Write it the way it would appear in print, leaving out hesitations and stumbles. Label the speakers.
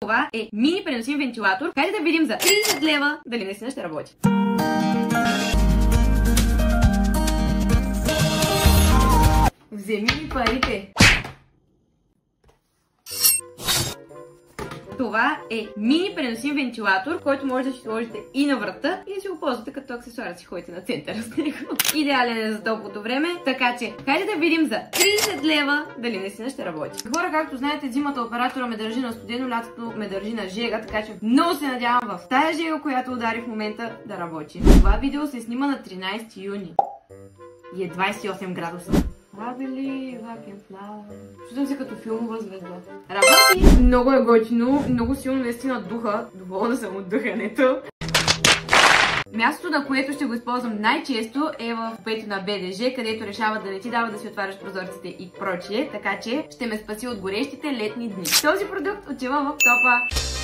Speaker 1: Това е мини преносим вентилатор. Хайде да видим за 30 лева дали наистина ще работи. Вземи ми парите. Това е мини преносим вентилатор, който може да си сложите и на врата и да си го ползвате като аксесуар, да си ходите на центъра с него. Идеален е за топлото време, така че хайде да видим за 30 лева дали наистина ще работи. Хора, както знаете, зимата оператора ме държи на студено, лятото ме държи на жега, така че много се надявам в тая жега, която удари в момента, да работи. Това видео се снима на 13 юни и е 28 градуса. Чувствам се като филмова звезда. Работи! Много е готино, много силно наистина духа. Доволна съм от духането. Мястото, на което ще го използвам най-често е в купето на БДЖ, където решават да не ти дава да си отваряш прозорците и прочие, така че ще ме спаси от горещите летни дни. Този продукт отива в топа.